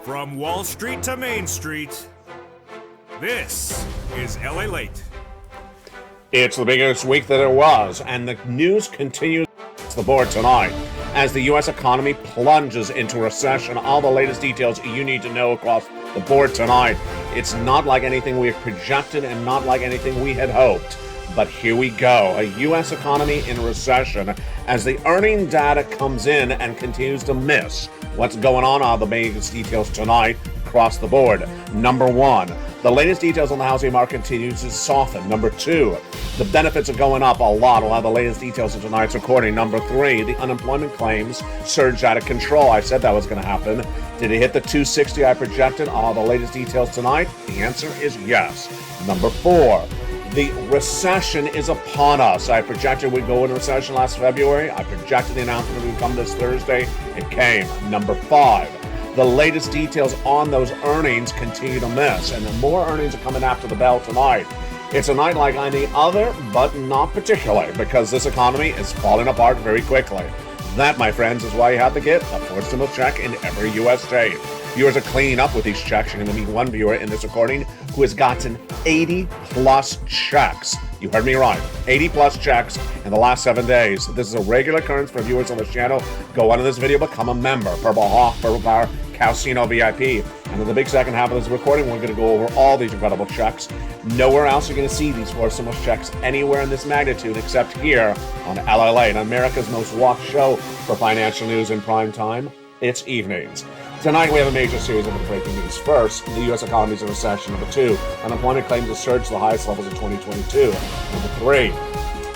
From Wall Street to Main Street, this is LALATE. It's the biggest week that it was, and the news continues to the board tonight as the U.S. economy plunges into recession. All the latest details you need to know across the board tonight. It's not like anything we had projected and not like anything we had hoped. But here we go, a U.S. economy in recession as the earning data comes in and continues to miss. What's going on? All the biggest details tonight across the board. Number one, the latest details on the housing market continues to soften. Number two, the benefits are going up a lot. We'll have the latest details in tonight's recording. Number three, the unemployment claims surged out of control. I said that was going to happen. Did it hit the 260 I projected? All the latest details tonight? The answer is yes. Number four, the recession is upon us. I projected we'd go into recession last February. I projected the announcement would come this Thursday. It came. Number five, the latest details on those earnings continue to miss, and the more earnings are coming after the bell tonight. It's a night like any other, but not particularly, because this economy is falling apart very quickly. That, my friends, is why you have to get a four-symbol check in every U.S. state. Viewers are cleaning up with these checks. You're going to meet one viewer in this recording who has gotten 80-plus checks. You heard me right. 80-plus checks in the last 7 days. This is a regular occurrence for viewers on this channel. Go on to this video, become a member. Purple Hawk, Purple Power, Casino VIP. And in the big second half of this recording, we're going to go over all these incredible checks. Nowhere else you're going to see these four-symbol checks anywhere in this magnitude except here on LALATE, America's most watched show for financial news in prime time. It's evenings. Tonight we have a major series of breaking news. First, the U.S. economy is in recession. Number two, unemployment claims to surge to the highest levels of 2022. Number three,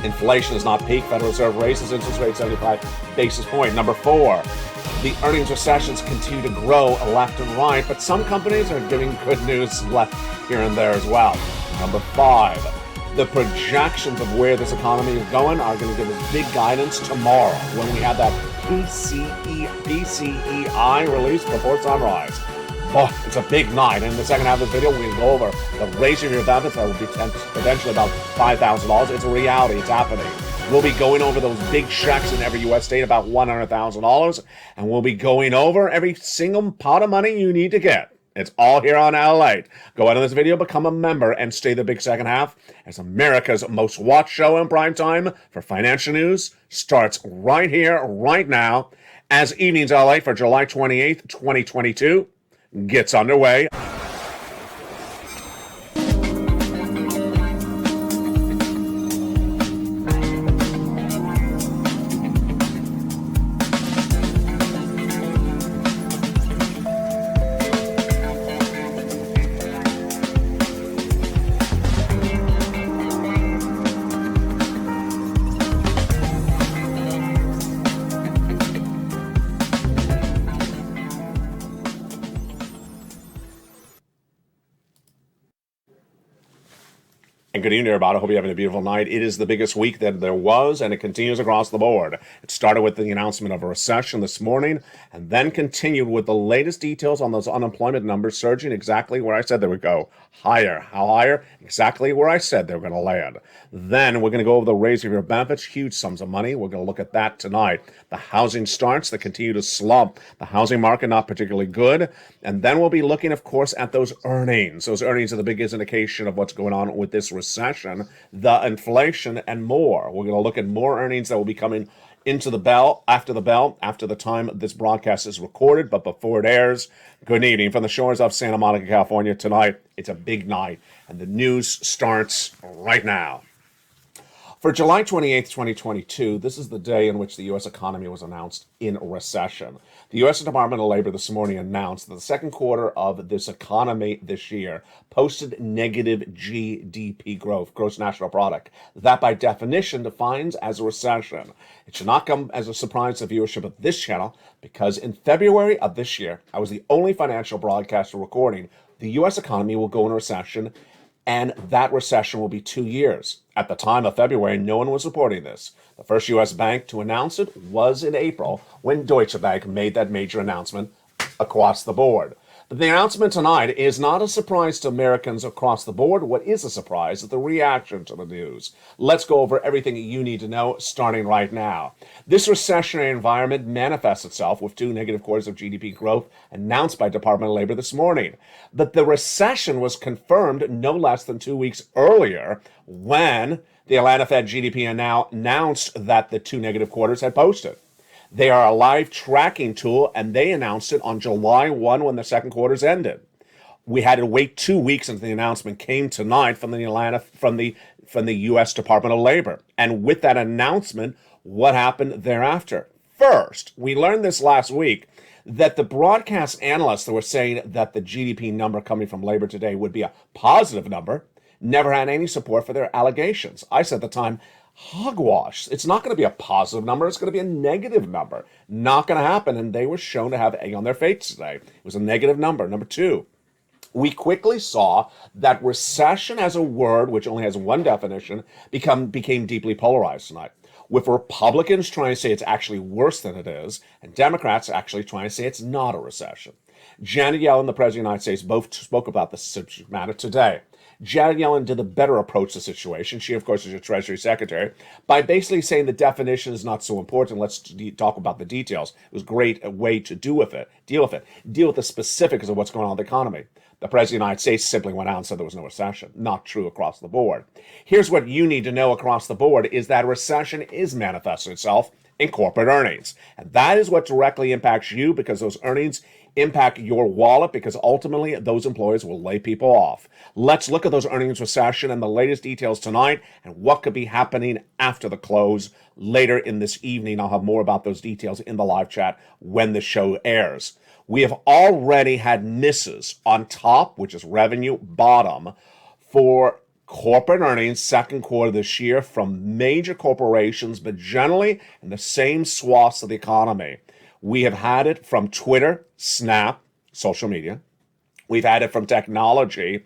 inflation has not peaked. Federal Reserve raises interest rates 75 basis points. Number four, the earnings recessions continue to grow left and right, but some companies are giving good news left here and there as well. Number five, the projections of where this economy is going are going to give us big guidance tomorrow when we have that PCEI release before sunrise. Oh, it's a big night. And in the second half of the video, we're going to go over the raising of your benefits that will be potentially about $5,000. It's a reality. It's happening. We'll be going over those big checks in every U.S. state, about $100,000. And we'll be going over every single pot of money you need to get. It's all here on LALATE. Go out of this video, become a member, and stay the big second half as America's most watched show in prime time for financial news starts right here, right now, as Evenings LA for July 28th, 2022 gets underway. And good evening, everybody. I hope you're having a beautiful night. It is the biggest week that there was, and it continues across the board. It started with the announcement of a recession this morning, and then continued with the latest details on those unemployment numbers surging exactly where I said they would go. Higher. How higher? Exactly where I said they were going to land. Then we're going to go over the raising of your benefits, huge sums of money. We're going to look at that tonight. The housing starts that continue to slump. The housing market not particularly good. And then we'll be looking, of course, at those earnings. Those earnings are the biggest indication of what's going on with this recession, the inflation, and more. We're going to look at more earnings that will be coming into the bell, after the time this broadcast is recorded, but before it airs. Good evening from the shores of Santa Monica, California. Tonight, it's a big night, and the news starts right now. For July 28th, 2022, this is the day in which the U.S. economy was announced in recession. The U.S. Department of Labor this morning announced that the second quarter of this economy this year posted negative GDP growth, gross national product. That, by definition, defines as a recession. It should not come as a surprise to viewership of this channel, because in February of this year, I was the only financial broadcaster recording the U.S. economy will go in recession, and that recession will be 2 years. At the time of February, no one was reporting this. The first U.S. bank to announce it was in April, when Deutsche Bank made that major announcement across the board. But the announcement tonight is not a surprise to Americans across the board. What is a surprise is the reaction to the news. Let's go over everything you need to know, starting right now. This recessionary environment manifests itself with 2 negative quarters of GDP growth announced by Department of Labor this morning. But the recession was confirmed no less than 2 weeks earlier when the Atlanta Fed GDP announced that the 2 negative quarters had posted. They are a live tracking tool, and they announced it on July 1 when the second quarters ended. We had to wait 2 weeks until the announcement came tonight from the U.S. Department of Labor. And with that announcement, what happened thereafter? First, we learned this last week that the broadcast analysts that were saying that the GDP number coming from labor today would be a positive number never had any support for their allegations. I said at the time, hogwash. It's not going to be a positive number. It's going to be a negative number. Not going to happen. And they were shown to have egg on their face today. It was a negative number. Number two, we quickly saw that recession as a word, which only has one definition, became deeply polarized tonight, with Republicans trying to say it's actually worse than it is, and Democrats actually trying to say it's not a recession. Janet Yellen, the President of the United States, both spoke about the subject matter today. Janet Yellen did a better approach to the situation. She, of course, is your Treasury Secretary, by basically saying the definition is not so important. Let's talk about the details. It was a great way to deal with the specifics of what's going on in the economy. The President of the United States simply went out and said there was no recession. Not true across the board. Here's what you need to know across the board is that recession is manifesting itself in corporate earnings. And that is what directly impacts you, because those earnings impact your wallet, because ultimately those employers will lay people off. Let's look at those earnings recession and the latest details tonight and what could be happening after the close later in this evening. I'll have more about those details in the live chat when the show airs. We have already had misses on top, which is revenue, bottom, for corporate earnings second quarter this year from major corporations, but generally in the same swaths of the economy. We have had it from Twitter, Snap, social media. We've had it from technology,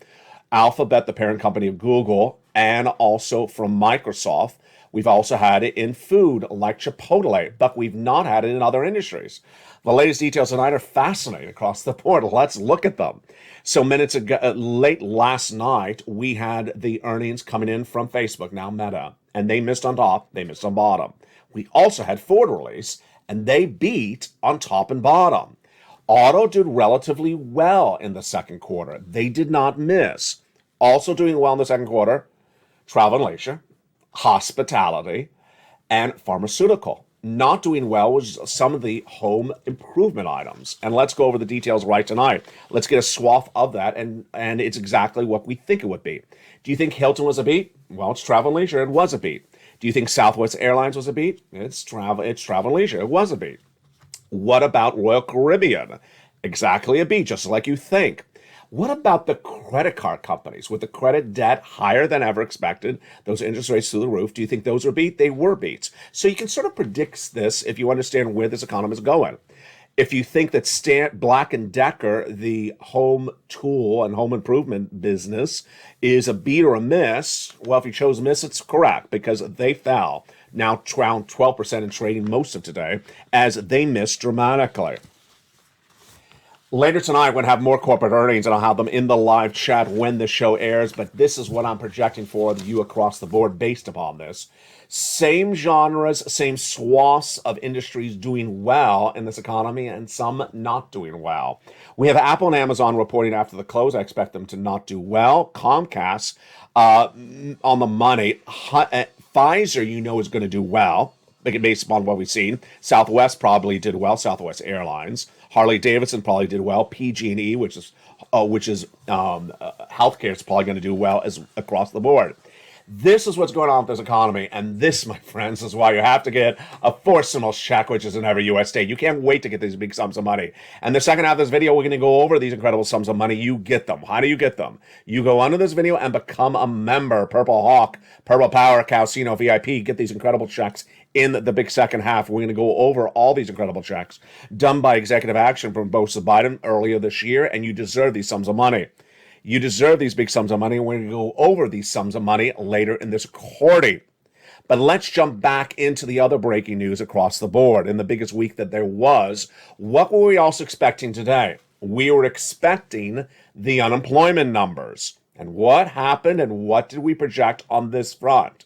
Alphabet, the parent company of Google, and also from Microsoft. We've also had it in food like Chipotle, but we've not had it in other industries. The latest details tonight are fascinating across the board. Let's look at them. So minutes ago, late last night, we had the earnings coming in from Facebook, now Meta, and they missed on top, they missed on bottom. We also had Ford release, and they beat on top and bottom. Auto did relatively well in the second quarter. They did not miss. Also doing well in the second quarter, travel and leisure, hospitality, and pharmaceutical. Not doing well was some of the home improvement items. And let's go over the details right tonight. Let's get a swath of that, and it's exactly what we think it would be. Do you think Hilton was a beat? Well, it's travel and leisure. It was a beat. Do you think Southwest Airlines was a beat? It's travel and leisure. It was a beat. What about Royal Caribbean? Exactly a beat, just like you think. What about the credit card companies with the credit debt higher than ever expected, those interest rates through the roof? Do you think those were beat? They were beats. So you can sort of predict this if you understand where this economy is going. If you think that Black & Decker, the home tool and home improvement business, is a beat or a miss, well, if you chose miss, it's correct, because they fell, now around 12% in trading most of today, as they missed dramatically. Later tonight, we're going to have more corporate earnings, and I'll have them in the live chat when the show airs, but this is what I'm projecting for you across the board based upon this. Same genres, same swaths of industries doing well in this economy, and some not doing well. We have Apple and Amazon reporting after the close. I expect them to not do well. Comcast on the money. Pfizer, is going to do well, based upon what we've seen. Southwest probably did well. Southwest Airlines. Harley Davidson probably did well. PG&E, which is healthcare, is probably going to do well as across the board. This is what's going on with this economy, and this, my friends, is why you have to get a fourth stimulus check, which is in every U.S. state. You can't wait to get these big sums of money. And the second half of this video, we're going to go over these incredible sums of money. You get them. How do you get them? You go under this video and become a member. Purple Hawk, Purple Power, Calcino VIP. Get these incredible checks in the big second half. We're going to go over all these incredible checks done by executive action from both Biden earlier this year, and you deserve these sums of money. You deserve these big sums of money. We're going to go over these sums of money later in this recording. But let's jump back into the other breaking news across the board. In the biggest week that there was, what were we also expecting today? We were expecting the unemployment numbers. And what happened and what did we project on this front?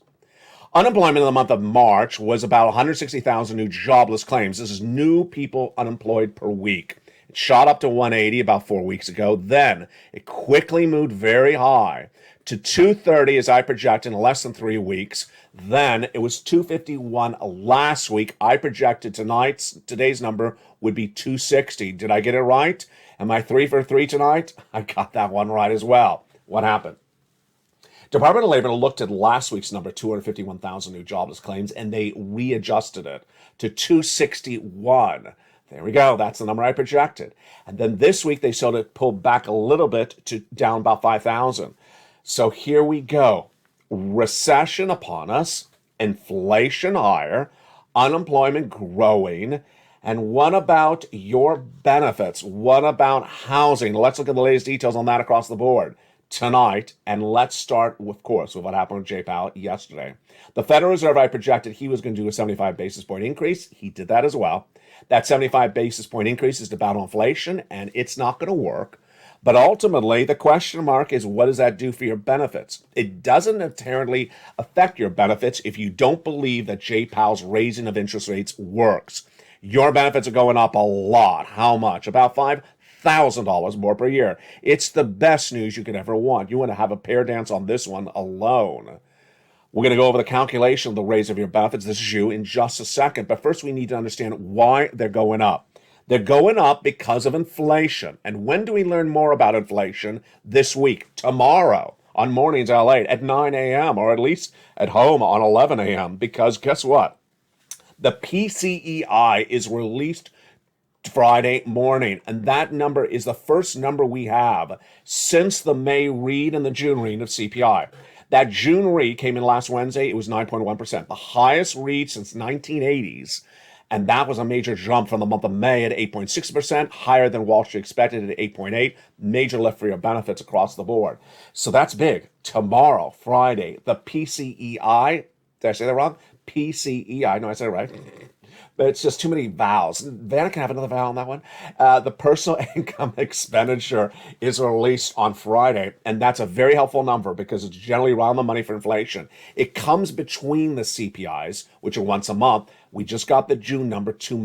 Unemployment in the month of March was about 160,000 new jobless claims. This is new people unemployed per week. It shot up to 180 about 4 weeks ago. Then it quickly moved very high to 230 as I projected in less than 3 weeks. Then it was 251 last week. I projected today's number would be 260. Did I get it right? Am I 3 for 3 tonight? I got that one right as well. What happened? Department of Labor looked at last week's number, 251,000 new jobless claims, and they readjusted it to 261. There we go. That's the number I projected. And then this week, they sort of pulled back a little bit to down about 5,000. So here we go. Recession upon us, inflation higher, unemployment growing. And what about your benefits? What about housing? Let's look at the latest details on that across the board tonight, and let's start, of course, with what happened with Jay Powell yesterday. The Federal Reserve, I projected he was going to do a 75 basis point increase. He did that as well. That 75 basis point increase is to battle inflation, and it's not going to work. But ultimately, the question mark is, what does that do for your benefits? It doesn't inherently affect your benefits if you don't believe that Jay Powell's raising of interest rates works. Your benefits are going up a lot. How much? About $5,000 more per year. It's the best news you could ever want. You want to have a pear dance on this one alone. We're going to go over the calculation of the raise of your benefits. This is you in just a second. But first, we need to understand why they're going up. They're going up because of inflation. And when do we learn more about inflation? This week, tomorrow, on Mornings LALATE at 9 a.m., or at least at home on 11 a.m. Because guess what? The PCEI is released Friday morning, and that number is the first number we have since the May read and the June read of CPI. That June read came in last Wednesday. It was 9.1%, the highest read since 1980s, and that was a major jump from the month of May at 8.6%, higher than Wall Street expected at 8.8%. Major lift for your benefits across the board. So that's big. Tomorrow, Friday, the PCEI. Did I say that wrong? PCEI. No, I said it right. But it's just too many vowels. Vanna can have another vowel on that one. The personal income expenditure is released on Friday, and that's a very helpful number because it's generally around the money for inflation. It comes between the CPIs, which are once a month. We just got the June number 2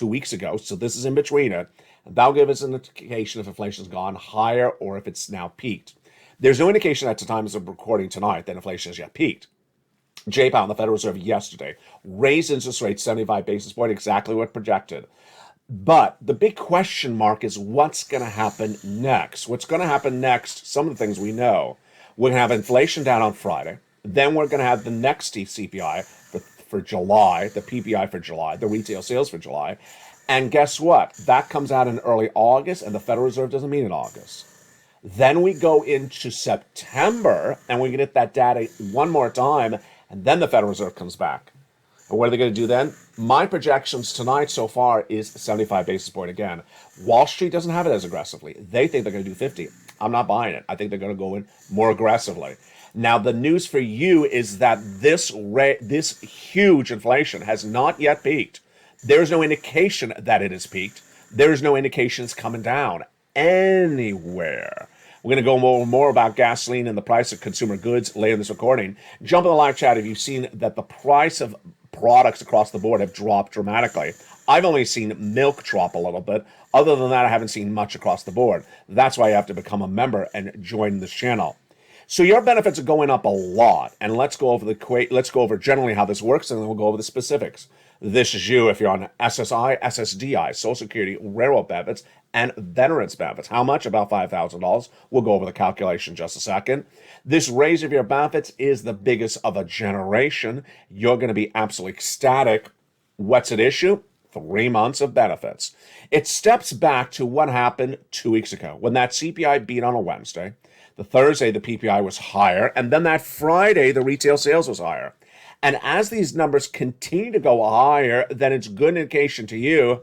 weeks ago, so this is in between it. And that'll give us an indication if inflation's gone higher or if it's now peaked. There's no indication at the time of recording tonight that inflation has yet peaked. Jay Powell, the Federal Reserve, yesterday raised interest rates 75 basis points, exactly what projected. But the big question mark is what's going to happen next? What's going to happen next? Some of the things we know. We're going to have inflation down on Friday. Then we're going to have the next CPI for July, the PPI for July, the retail sales for July. And guess what? That comes out in early August, and the Federal Reserve doesn't meet in August. Then we go into September, and we get that data one more time, and then the Federal Reserve comes back. And what are they going to do then? My projections tonight so far is 75 basis point again. Wall Street doesn't have it as aggressively. They think they're going to do 50. I'm not buying it. I think they're going to go in more aggressively. Now, the news for you is that this huge inflation has not yet peaked. There's no indication that it has peaked. There's no indication it's coming down anywhere. We're going to go more about gasoline and the price of consumer goods later in this recording. Jump in the live chat if you've seen that the price of products across the board have dropped dramatically. I've only seen milk drop a little bit. Other than that, I haven't seen much across the board. That's why you have to become a member and join this channel. So your benefits are going up a lot, and let's go over generally how this works, and then we'll go over the specifics. This is you if you're on SSI, SSDI, Social Security, railroad benefits, and veterans benefits. How much? About $5,000. We'll go over the calculation in just a second. This raise of your benefits is the biggest of a generation. You're going to be absolutely ecstatic. What's at issue? 3 months of benefits. It steps back to what happened 2 weeks ago when that CPI beat on a Wednesday. The Thursday, the PPI was higher, and then that Friday, the retail sales was higher. And as these numbers continue to go higher, then it's good indication to you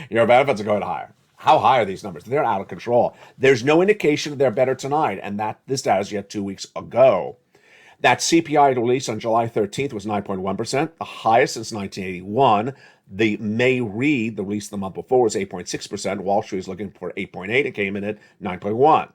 your benefits are going higher. How high are these numbers? They're out of control. There's no indication they're better tonight, and that this data is yet 2 weeks ago. That CPI release on July 13th was 9.1%, the highest since 1981. The May read, the release the month before, was 8.6%. Wall Street was looking for 8.8. It came in at 9.1.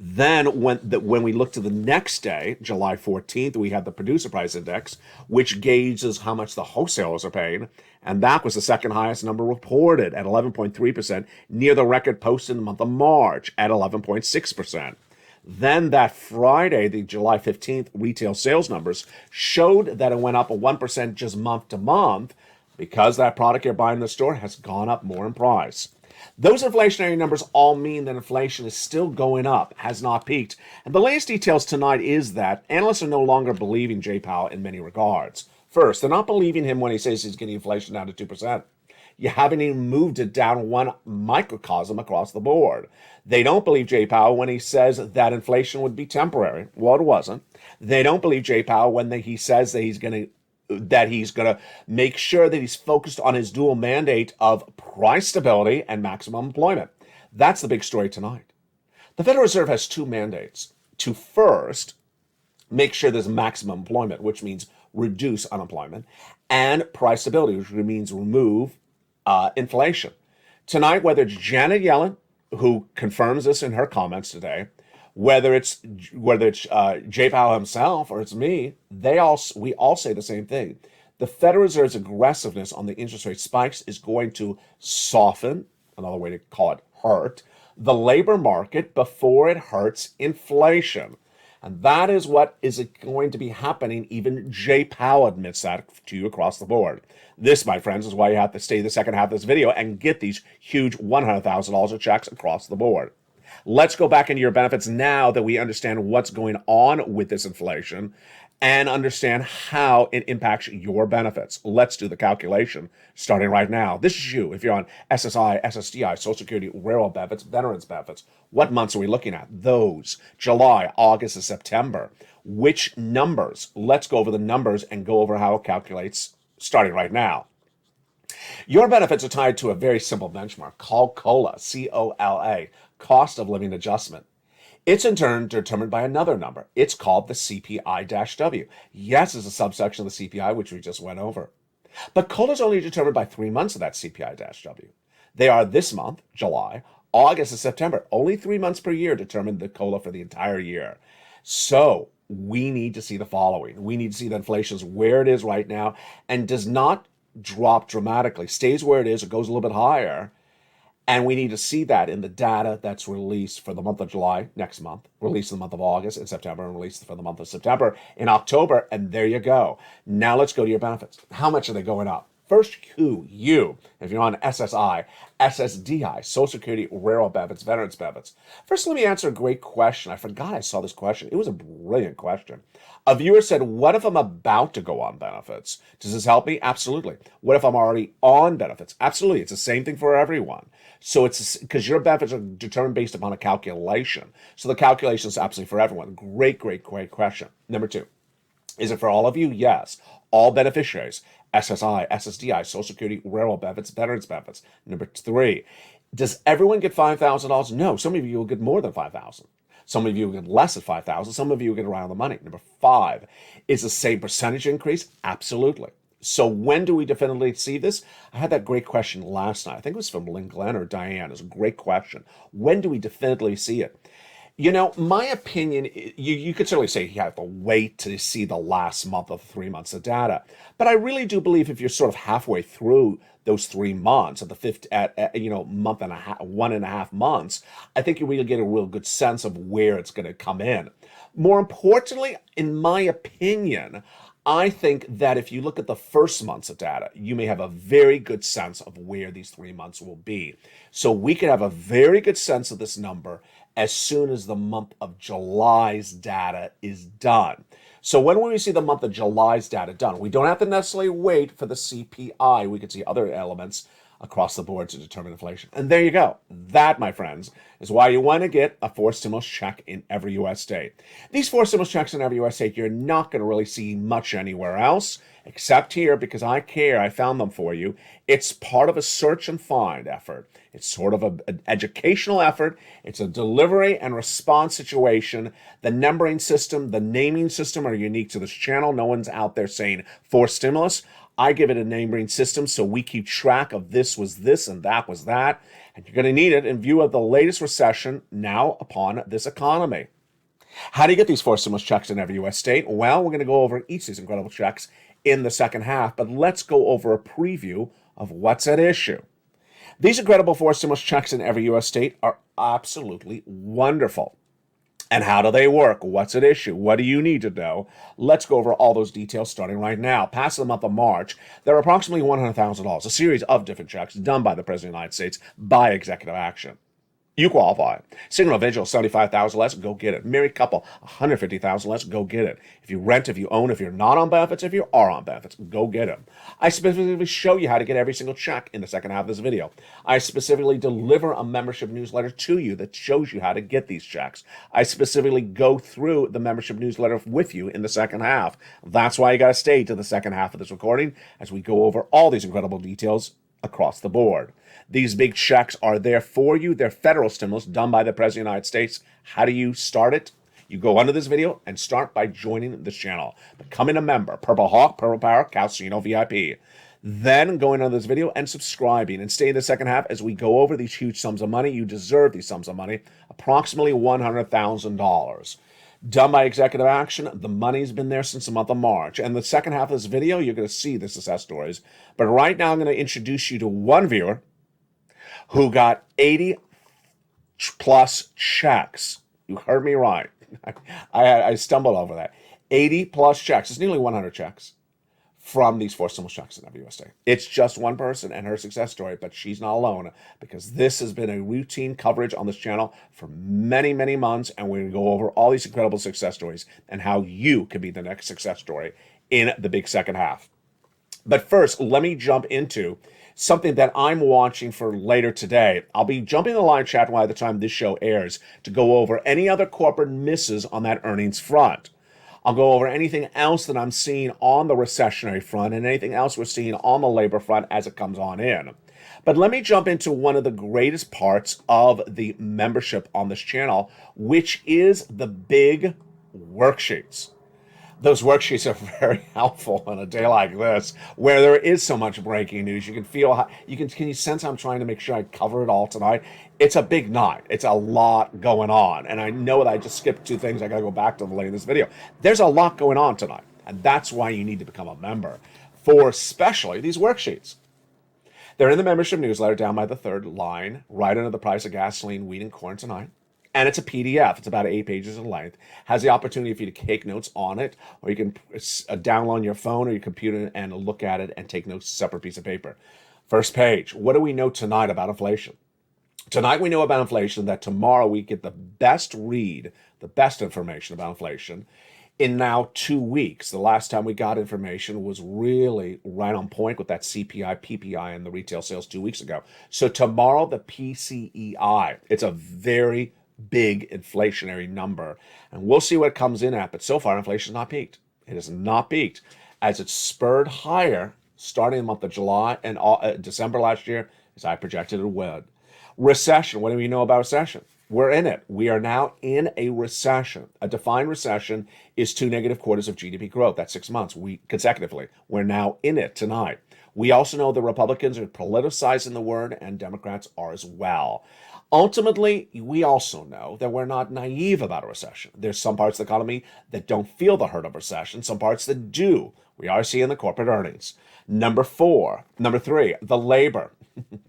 Then when we look to the next day, July 14th, we had the producer price index, which gauges how much the wholesalers are paying. And that was the second highest number reported at 11.3%, near the record posted in the month of March at 11.6%. Then that Friday, the July 15th retail sales numbers showed that it went up 1% just month to month because that product you're buying in the store has gone up more in price. Those inflationary numbers all mean that inflation is still going up, has not peaked. And the latest details tonight is that analysts are no longer believing Jay Powell in many regards. First, they're not believing him when he says he's getting inflation down to 2%. You haven't even moved it down one microcosm across the board. They don't believe Jay Powell when he says that inflation would be temporary. Well, it wasn't. They don't believe Jay Powell when he says that he's going to make sure that he's focused on his dual mandate of price stability and maximum employment. That's the big story tonight. The Federal Reserve has two mandates. To first, make sure there's maximum employment, which means reduce unemployment, and price stability, which means remove inflation. Tonight, whether it's Janet Yellen, who confirms this in her comments today, whether it's Jay Powell himself or it's me, we all say the same thing. The Federal Reserve's aggressiveness on the interest rate spikes is going to soften, another way to call it hurt, the labor market before it hurts inflation. And that is what is going to be happening. Even Jay Powell admits that to you across the board. This, my friends, is why you have to stay the second half of this video and get these huge $100,000 of checks across the board. Let's go back into your benefits now that we understand what's going on with this inflation and understand how it impacts your benefits. Let's do the calculation starting right now. This is you. If you're on SSI, SSDI, Social Security, Railroad benefits, Veterans benefits, what months are we looking at? Those. July, August, and September. Which numbers? Let's go over the numbers and go over how it calculates starting right now. Your benefits are tied to a very simple benchmark called COLA, C-O-L-A, cost of living adjustment. It's in turn determined by another number. It's called the CPI-W. Yes, it's a subsection of the CPI, which we just went over. But COLA is only determined by 3 months of that CPI-W. They are this month, July, August, and September. Only 3 months per year determine the COLA for the entire year. So we need to see the following. We need to see that inflation is where it is right now and does not drop dramatically, stays where it is, or goes a little bit higher. And we need to see that in the data that's released for the month of July next month, released in the month of August and September, and released for the month of September in October. And there you go. Now let's go to your benefits. How much are they going up? First, you. If you're on SSI, SSDI, Social Security, Railroad benefits, Veterans benefits. First, let me answer a great question. I forgot I saw this question. It was a brilliant question. A viewer said, what if I'm about to go on benefits? Does this help me? Absolutely. What if I'm already on benefits? Absolutely. It's the same thing for everyone. So it's because your benefits are determined based upon a calculation. So the calculation is absolutely for everyone. Great question. Number 2, is it for all of you? Yes. All beneficiaries. SSI, SSDI, Social Security, Railroad benefits, Veterans benefits. Number 3, does everyone get $5,000? No. Some of you will get more than $5,000. Some of you will get less than $5,000. Some of you will get around the money. Number 5, is the same percentage increase? Absolutely. So when do we definitively see this? I had that great question last night. I think it was from Lynn Glenn or Diane. It was a great question. When do we definitively see it? You know, my opinion, you could certainly say you have to wait to see the last month of 3 months of data. But I really do believe if you're sort of halfway through those 3 months, at the fifth, month and a half, 1.5 months, I think you really get a real good sense of where it's going to come in. More importantly, in my opinion, I think that if you look at the first months of data, you may have a very good sense of where these 3 months will be. So we could have a very good sense of this number as soon as the month of July's data is done. So when will we see the month of July's data done? We don't have to necessarily wait for the CPI. We could see other elements across the board to determine inflation. And there you go. That, my friends, is why you want to get a 4 stimulus check in every U.S. state. These 4 stimulus checks in every U.S. state, you're not going to really see much anywhere else except here because I care. I found them for you. It's part of a search and find effort. It's sort of an educational effort. It's a delivery and response situation. The numbering system, the naming system are unique to this channel. No one's out there saying 4 stimulus. I give it a name-ring system so we keep track of this was this and that was that. And you're going to need it in view of the latest recession now upon this economy. How do you get these 4 stimulus checks in every U.S. state? Well, we're going to go over each of these incredible checks in the second half, but let's go over a preview of what's at issue. These incredible 4 stimulus checks in every U.S. state are absolutely wonderful. And how do they work? What's at issue? What do you need to know? Let's go over all those details starting right now. Past the month of March, there are approximately $100,000, a series of different checks done by the President of the United States by executive action. You qualify. Single individual, $75,000 less, go get it. Married couple, $150,000 less, go get it. If you rent, if you own, if you're not on benefits, if you are on benefits, go get them. I specifically show you how to get every single check in the second half of this video. I specifically deliver a membership newsletter to you that shows you how to get these checks. I specifically go through the membership newsletter with you in the second half. That's why you got to stay to the second half of this recording as we go over all these incredible details across the board. These big checks are there for you. They're federal stimulus done by the President of the United States. How do you start it? You go under this video and start by joining this channel. Becoming a member, Purple Hawk, Purple Power, Calcino VIP. Then going under this video and subscribing and stay in the second half as we go over these huge sums of money. You deserve these sums of money, approximately $100,000. Done by executive action. The money's been there since the month of March. And the second half of this video, you're going to see the success stories. But right now, I'm going to introduce you to one viewer who got 80 plus checks. You heard me right. I stumbled over that. 80 plus checks. It's nearly 100 checks from these 4 stimulus checks in every U.S. state. It's just one person and her success story, but she's not alone because this has been a routine coverage on this channel for many, many months, and we're going to go over all these incredible success stories and how you could be the next success story in the big second half. But first, let me jump into something that I'm watching for later today. I'll be jumping in the live chat by the time this show airs to go over any other corporate misses on that earnings front. I'll go over anything else that I'm seeing on the recessionary front and anything else we're seeing on the labor front as it comes on in. But let me jump into one of the greatest parts of the membership on this channel, which is the big worksheets. Those worksheets are very helpful on a day like this, where there is so much breaking news. You can feel how can you sense how I'm trying to make sure I cover it all tonight? It's a big night. It's a lot going on, and I know that I just skipped 2 things. I got to go back to the later in this video. There's a lot going on tonight, and that's why you need to become a member for especially these worksheets. They're in the membership newsletter down by the 3rd line, right under the price of gasoline, wheat, and corn tonight. And it's a PDF. It's about 8 pages in length. Has the opportunity for you to take notes on it, or you can download on your phone or your computer and look at it and take notes, separate piece of paper. First page. What do we know tonight about inflation? Tonight we know about inflation that tomorrow we get the best read, the best information about inflation in now 2 weeks. The last time we got information was really right on point with that CPI, PPI, and the retail sales 2 weeks ago. So tomorrow, the PCEI. It's a very big inflationary number, and we'll see what it comes in at. But so far, inflation has not peaked. It has not peaked as it's spurred higher starting in the month of July and December last year, as I projected it would. Recession. What do we know about recession? We're in it. We are now in a recession. A defined recession is 2 negative quarters of GDP growth. That's 6 months consecutively. We're now in it tonight. We also know the Republicans are politicizing the word, and Democrats are as well. Ultimately, we also know that we're not naive about a recession. There's some parts of the economy that don't feel the hurt of recession, some parts that do. We are seeing the corporate earnings. Number 3, the labor.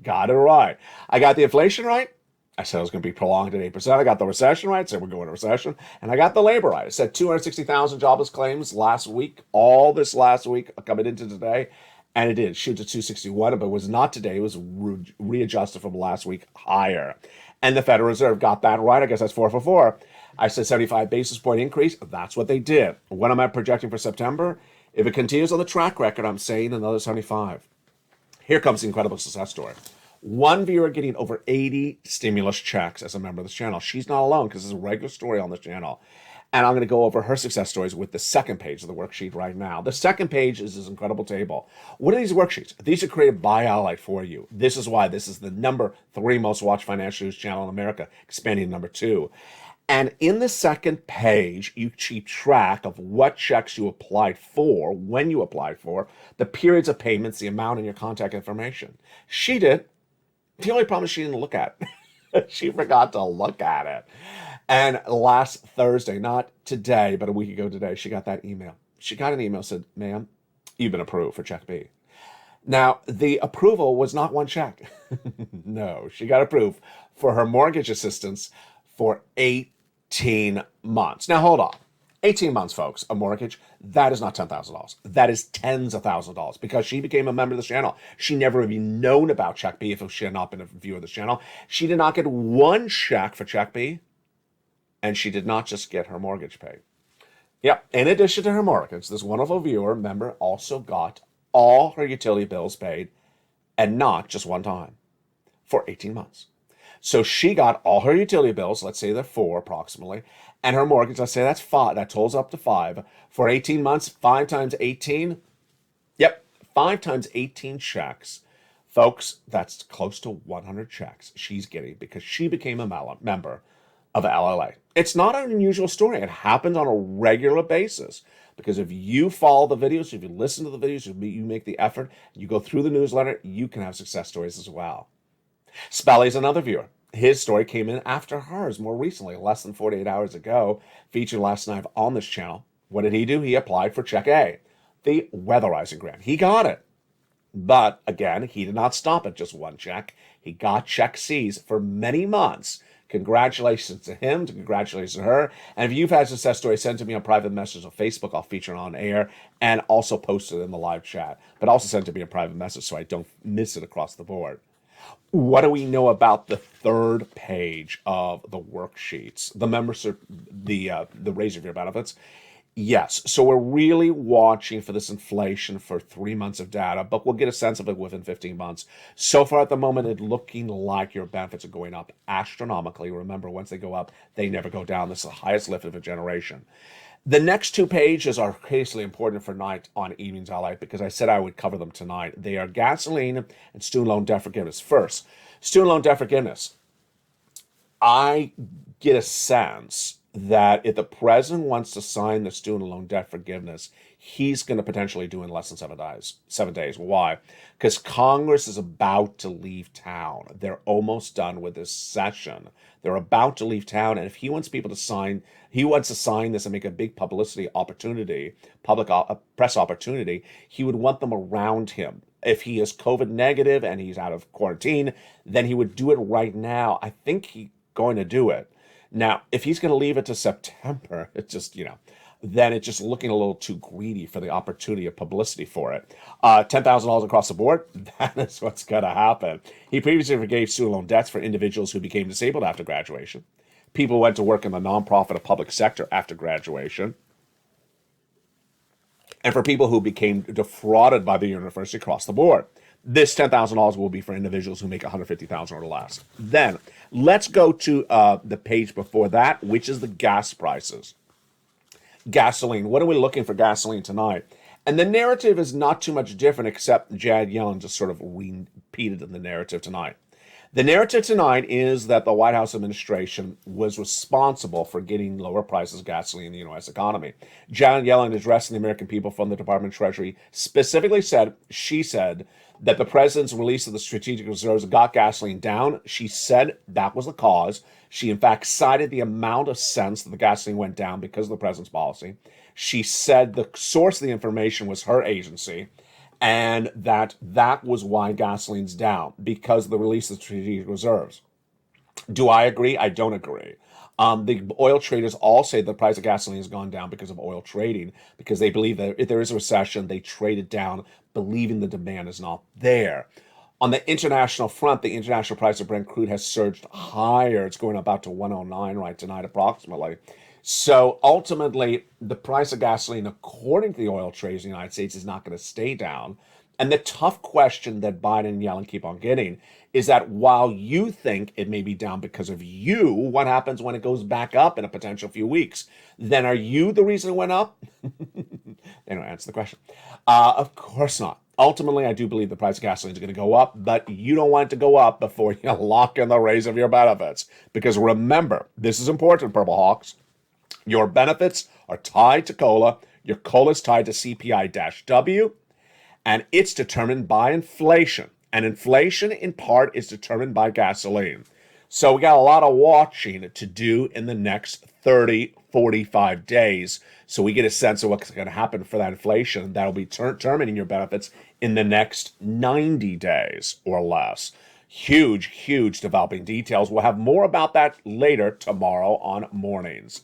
Got it right. I got the inflation right. I said it was going to be prolonged at 8%. I got the recession right. I said we're going to recession. And I got the labor right. I said 260,000 jobless claims last week, all this last week coming into today. And it did shoot to 261, but it was not today. It was readjusted from last week higher. And the Federal Reserve got that right. I guess that's 4 for 4. I said 75 basis point increase. That's what they did. What am I projecting for September? If it continues on the track record, I'm saying another 75. Here comes the incredible success story. One viewer getting over 80 stimulus checks as a member of this channel. She's not alone because it's a regular story on this channel. And I'm going to go over her success stories with the second page of the worksheet right now. The second page is this incredible table. What are these worksheets? These are created by LALATE for you. This is why this is the number 3 most watched financial news channel in America, expanding to number 2. And in the second page, you keep track of what checks you applied for, when you applied for, the periods of payments, the amount, and your contact information. She did. The only problem is she didn't look at it. She forgot to look at it. And last Thursday, not today, but a week ago today, she got that email. She got an email that said, ma'am, you've been approved for Check B. Now, the approval was not one check. No, she got approved for her mortgage assistance for 18 months. Now, hold on. 18 months, folks, a mortgage, that is not $10,000. That is tens of thousands of dollars because she became a member of this channel. She never even known about Check B if she had not been a viewer of this channel. She did not get one check for Check B, and she did not just get her mortgage paid. Yep, in addition to her mortgage, this wonderful viewer member also got all her utility bills paid, and not just one time, for 18 months. So she got all her utility bills, let's say they're 4 approximately, and her mortgage, let's say that's 5, that totals up to 5, for 18 months, 5 times 18, yep, 5 times 18 checks. Folks, that's close to 100 checks she's getting because she became a member of LLA. It's not an unusual story. It happens on a regular basis because if you follow the videos, if you listen to the videos, if you make the effort, you go through the newsletter, you can have success stories as well. Spelly's another viewer. His story came in after hers more recently, less than 48 hours ago, featured last night on this channel. What did he do? He applied for Check A, the weatherizing grant. He got it. But again, he did not stop at just one check. He got Check C's for many months. Congratulations to him, congratulations to her. And if you've had a success story, send to me on private message on Facebook. I'll feature it on air and also post it in the live chat. But also send to me a private message so I don't miss it across the board. What do we know about the third page of the worksheets? The membership, the raise of your benefits. Yes, so we're really watching for this inflation for 3 months of data, but we'll get a sense of it within 15 months. So far at the moment, it's looking like your benefits are going up astronomically. Remember, once they go up, they never go down. This is the highest lift of a generation. The next 2 pages are critically important for night on Evenings LA because I said I would cover them tonight. They are gasoline and student loan debt forgiveness. First, student loan debt forgiveness. I get a sense that if the president wants to sign the student loan debt forgiveness, he's going to potentially do it in less than 7 days. Why? Because Congress is about to leave town. They're almost done with this session. They're about to leave town, and if he wants people to sign, he wants to sign this and make a big publicity opportunity, public press opportunity, he would want them around him. If he is COVID negative and he's out of quarantine, then he would do it right now. I think he's going to do it. Now, if he's going to leave it to September, it's just, then it's just looking a little too greedy for the opportunity of publicity for it. $10,000 across the board, that is what's going to happen. He previously forgave student loan debts for individuals who became disabled after graduation. People who went to work in the nonprofit or public sector after graduation. And for people who became defrauded by the university across the board. This $10,000 will be for individuals who make $150,000 or less. Then let's go to the page before that, which is the gas prices. Gasoline. What are we looking for gasoline tonight? And the narrative is not too much different, except Janet Yellen just sort of repeated in the narrative tonight. The narrative tonight is that the White House administration was responsible for getting lower prices of gasoline in the U.S. economy. Janet Yellen, addressing the American people from the Department of Treasury, specifically said that the president's release of the strategic reserves got gasoline down. She said that was the cause. She, in fact, cited the amount of cents that the gasoline went down because of the president's policy. She said the source of the information was her agency, and that was why gasoline's down, because of the release of the strategic reserves. Do I agree? I don't agree. The oil traders all say the price of gasoline has gone down because of oil trading, because they believe that if there is a recession, they trade it down, believing the demand is not there. On the international front, the international price of Brent crude has surged higher. It's going about to 109 right tonight, approximately. So ultimately, the price of gasoline, according to the oil traders in the United States, is not going to stay down. And the tough question that Biden and Yellen keep on getting is that while you think it may be down because of you, what happens when it goes back up in a potential few weeks? Then are you the reason it went up? They don't answer the question. Of course not. Ultimately, I do believe the price of gasoline is going to go up, but you don't want it to go up before you lock in the raise of your benefits. Because remember, this is important, Purple Hawks. Your benefits are tied to COLA. Your COLA is tied to CPI-W, and it's determined by inflation. And inflation, in part, is determined by gasoline. So we got a lot of watching to do in the next 30, 45 days. So we get a sense of what's going to happen for that inflation. That'll be determining your benefits in the next 90 days or less. Huge, huge developing details. We'll have more about that later tomorrow on Mornings.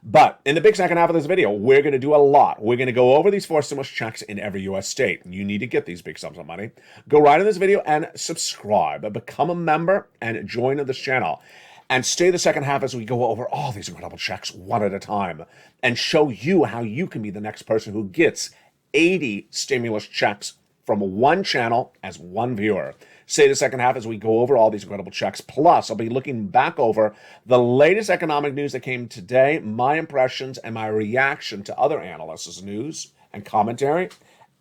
But in the big second half of this video, we're going to do a lot. We're going to go over these 4 stimulus checks in every U.S. state. You need to get these big sums of money. Go right in this video and subscribe. Become a member and join this channel. And stay the second half as we go over all these incredible checks one at a time and show you how you can be the next person who gets 80 stimulus checks from one channel as one viewer. Stay the second half as we go over all these incredible checks. Plus, I'll be looking back over the latest economic news that came today, my impressions and my reaction to other analysts' news and commentary.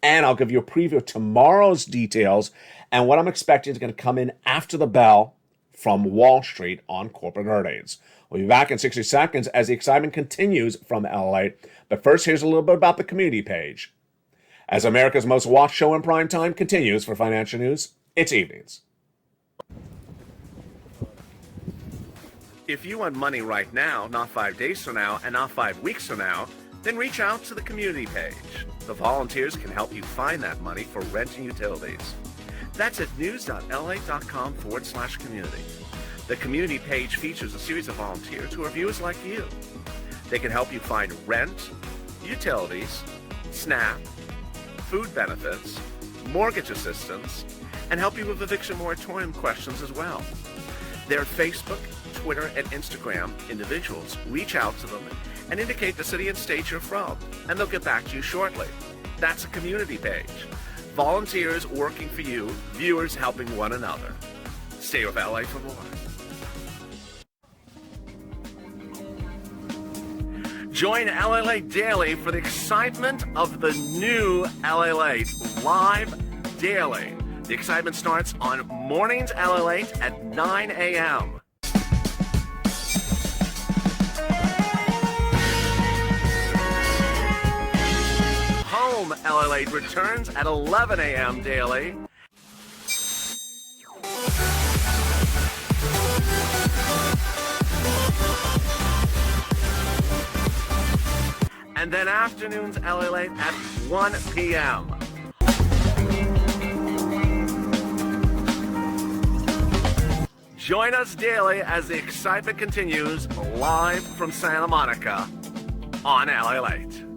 And I'll give you a preview of tomorrow's details and what I'm expecting is going to come in after the bell from Wall Street on corporate earnings. We'll be back in 60 seconds as the excitement continues from LALATE. But first, here's a little bit about the community page. As America's most watched show in prime time continues for financial news, it's evenings. If you want money right now, not 5 days from now, and not 5 weeks from now, then reach out to the community page. The volunteers can help you find that money for rent and utilities. That's at news.la.com/community. The community page features a series of volunteers who are viewers like you. They can help you find rent, utilities, SNAP, food benefits, mortgage assistance, and help you with eviction moratorium questions as well. Their Facebook, Twitter, and Instagram individuals reach out to them and indicate the city and state you're from, and they'll get back to you shortly. That's a community page. Volunteers working for you, viewers helping one another. Stay with LA for more. Join LALATE Daily for the excitement of the new LALATE live daily. The excitement starts on Mornings LALATE at 9 a.m. Home LALATE returns at 11 a.m. daily. And then afternoons LALATE at 1 p.m. Join us daily as the excitement continues live from Santa Monica on LALATE.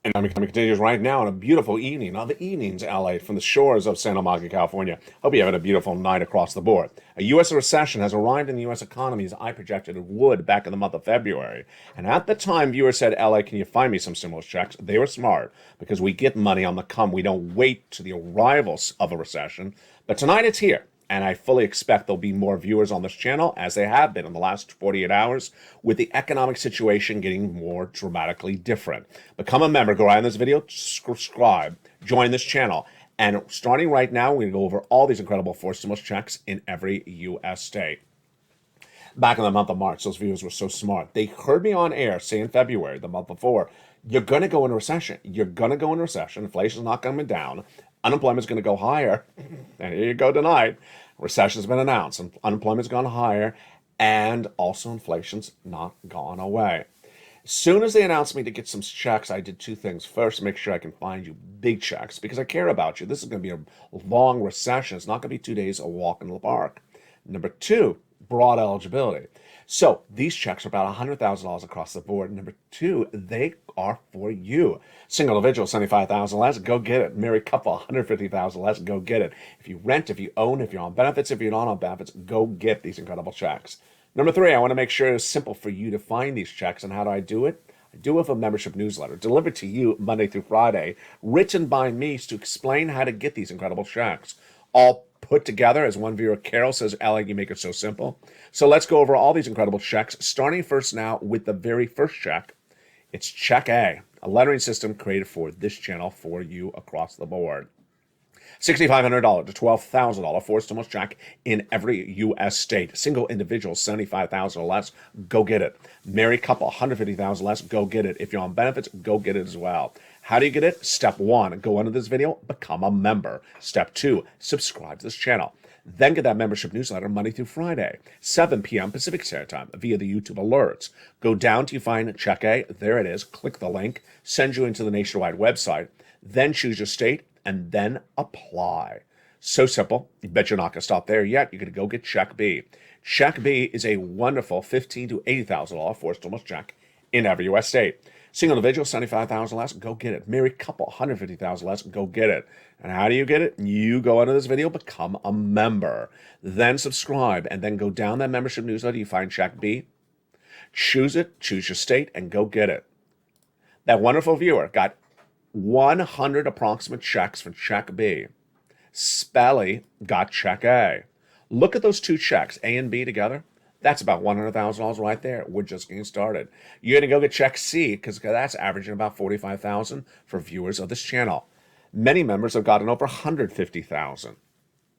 And it continues right now on a beautiful evening on the Evenings LA from the shores of Santa Monica, California. Hope you're having a beautiful night across the board. A U.S. recession has arrived in the U.S. economy as I projected it would back in the month of February. And at the time, viewers said, LA, can you find me some stimulus checks? They were smart because we get money on the come. We don't wait to the arrivals of a recession. But tonight it's here. And I fully expect there'll be more viewers on this channel, as they have been in the last 48 hours, with the economic situation getting more dramatically different. Become a member. Go right in this video, subscribe, join this channel. And starting right now, we're going to go over all these incredible forced stimulus checks in every U.S. state. Back in the month of March, those viewers were so smart. They heard me on air say in February, the month before, you're going to go into recession. You're going to go into recession. Inflation's not coming down. Unemployment's going to go higher. And here you go tonight. Recession's been announced. Unemployment's gone higher. And also inflation's not gone away. As soon as they announced me to get some checks, I did two things. First, make sure I can find you big checks because I care about you. This is going to be a long recession. It's not going to be 2 days of walk in the park. Number two, broad eligibility. So these checks are about $100,000 across the board. Number two, they are for you. Single individual, $75,000 less, go get it. Married couple, $150,000 less, go get it. If you rent, if you own, if you're on benefits, if you're not on benefits, go get these incredible checks. Number three, I want to make sure it's simple for you to find these checks. And how do I do it? I do it with a membership newsletter delivered to you Monday through Friday, written by me to explain how to get these incredible checks. All put together, as one viewer, Carol, says, Alec, you make it so simple. So let's go over all these incredible checks, starting first now with the very first check. It's Check A, a lettering system created for this channel for you across the board. $6,500 to $12,000 for stimulus check in every U.S. state. Single individual, $75,000 or less, go get it. Married couple, $150,000 less, go get it. If you're on benefits, go get it as well. How do you get it? Step 1, go under this video, become a member. Step 2, subscribe to this channel. Then get that membership newsletter Monday through Friday, 7 p.m. Pacific Standard Time via the YouTube alerts. Go down till you find Check A. There it is. Click the link, send you into the nationwide website. Then choose your state and then apply. So simple. You bet you're not going to stop there yet. You're going to go get Check B. Check B is a wonderful $15,000 to $80,000 for stimulus check in every U.S. state. Single individual, $75,000 less, go get it. Married couple, $150,000 less, go get it. And how do you get it? You go under this video, become a member. Then subscribe, and then go down that membership newsletter. You find Check B. Choose it, choose your state, and go get it. That wonderful viewer got 100 approximate checks for Check B. Spelly got Check A. Look at those two checks, A and B together. That's about $100,000 right there. We're just getting started. You're going to go get Check C because that's averaging about $45,000 for viewers of this channel. Many members have gotten over $150,000.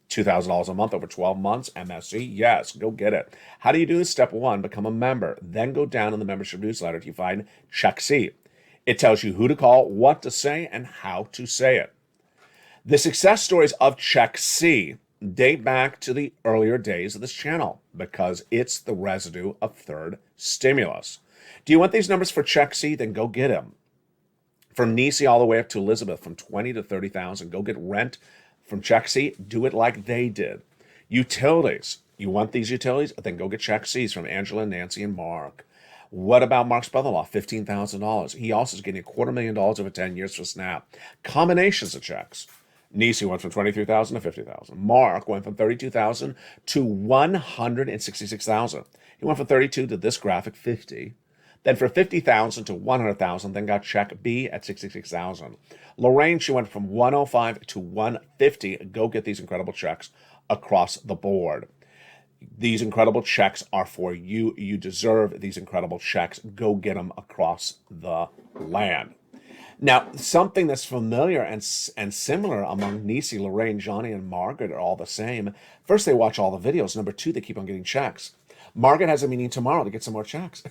$2,000 a month over 12 months. MSC, yes, go get it. How do you do this? Step 1, become a member. Then go down in the membership newsletter till you find Check C. It tells you who to call, what to say, and how to say it. The success stories of Check C date back to the earlier days of this channel because it's the residue of third stimulus. Do you want these numbers for Check C? Then go get them. From Nisi all the way up to Elizabeth, from 20 to 30,000, go get rent from Check C. Do it like they did. Utilities. You want these utilities? Then go get Check C's from Angela, Nancy, and Mark. What about Mark's brother-in-law? $15,000. He also is getting $250,000 over 10 years for SNAP. Combinations of checks. Nisi went from $23,000 to $50,000. Mark went from $32,000 to $166,000. He went from 32 to this graphic 50. Then for $50,000 to $100,000, then got Check B at $66,000. Lorraine, she went from $105 to $150. Go get these incredible checks across the board. These incredible checks are for you. You deserve these incredible checks. Go get them across the land. Now, something that's familiar and similar among Nisi, Lorraine, Johnny, and Margaret are all the same. First, they watch all the videos. Number 2, they keep on getting checks. Margaret has a meeting tomorrow to get some more checks.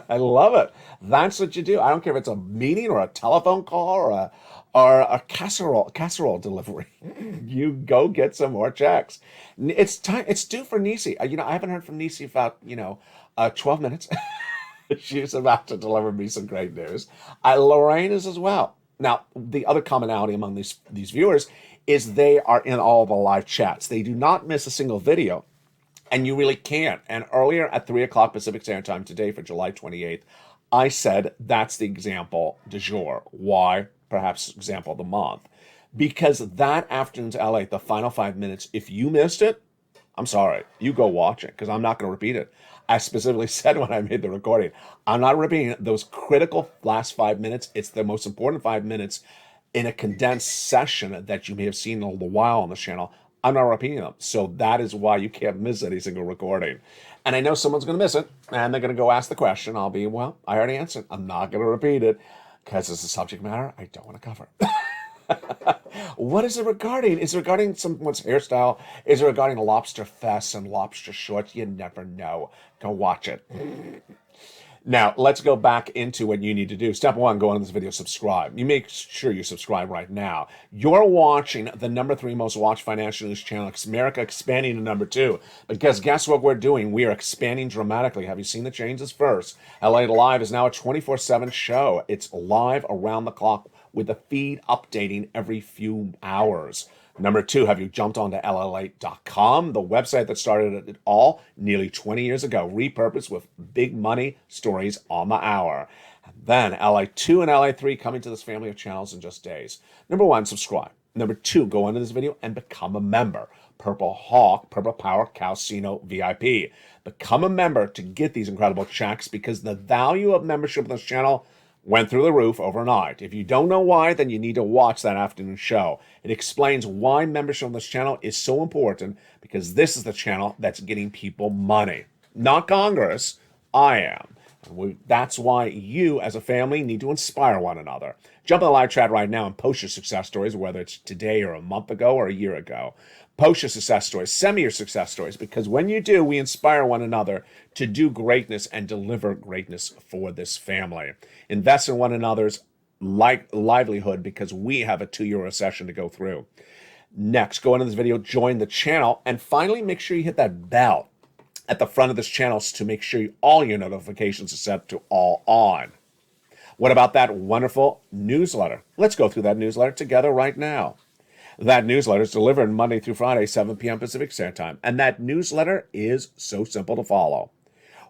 I love it. That's what you do. I don't care if it's a meeting or a telephone call or a casserole delivery. You go get some more checks. It's time. It's due for Nisi. I haven't heard from Nisi about 12 minutes. She's about to deliver me some great news. Lorraine is as well. Now, the other commonality among these viewers is they are in all the live chats. They do not miss a single video, and you really can't. And earlier at 3 o'clock Pacific Standard Time today for July 28th, I said that's the example du jour. Why? Perhaps example of the month. Because that afternoon's LA, the final 5 minutes, if you missed it, I'm sorry. You go watch it because I'm not going to repeat it. I specifically said when I made the recording, I'm not repeating those critical last 5 minutes. It's the most important 5 minutes in a condensed session that you may have seen all the while on the channel. I'm not repeating them. So that is why you can't miss any single recording. And I know someone's going to miss it, and they're going to go ask the question. I'll be, well, I already answered. I'm not going to repeat it because it's a subject matter I don't want to cover. What is it regarding? Is it regarding someone's hairstyle? Is it regarding lobster fests and lobster shorts? You never know. Go watch it. Now, let's go back into what you need to do. Step 1, go on this video, subscribe. You make sure you subscribe right now. You're watching the number 3 most watched financial news channel, America, expanding to number 2. Because guess what we're doing? We are expanding dramatically. Have you seen the changes first? LA Live is now a 24/7 show. It's live around the clock with the feed updating every few hours. Number 2, have you jumped onto LALATE.com, the website that started it all nearly 20 years ago, repurposed with big money stories on the hour. And then LA2 and LA3 coming to this family of channels in just days. Number 1, subscribe. Number 2, go into this video and become a member. Purple Hawk, Purple Power, Calcino VIP. Become a member to get these incredible checks because the value of membership in this channel went through the roof overnight. If you don't know why, then you need to watch that afternoon show. It explains why membership on this channel is so important because this is the channel that's getting people money. Not Congress. I am. That's why you, as a family, need to inspire one another. Jump in the live chat right now and post your success stories, whether it's today or a month ago or a year ago. Post your success stories. Send me your success stories, because when you do, we inspire one another to do greatness and deliver greatness for this family. Invest in one another's livelihood, because we have a 2-year recession to go through. Next, go into this video, join the channel, and finally make sure you hit that bell at the front of this channel to make sure all your notifications are set to all on. What about that wonderful newsletter? Let's go through that newsletter together right now. That newsletter is delivered Monday through Friday, 7 p.m. Pacific Standard Time. And that newsletter is so simple to follow.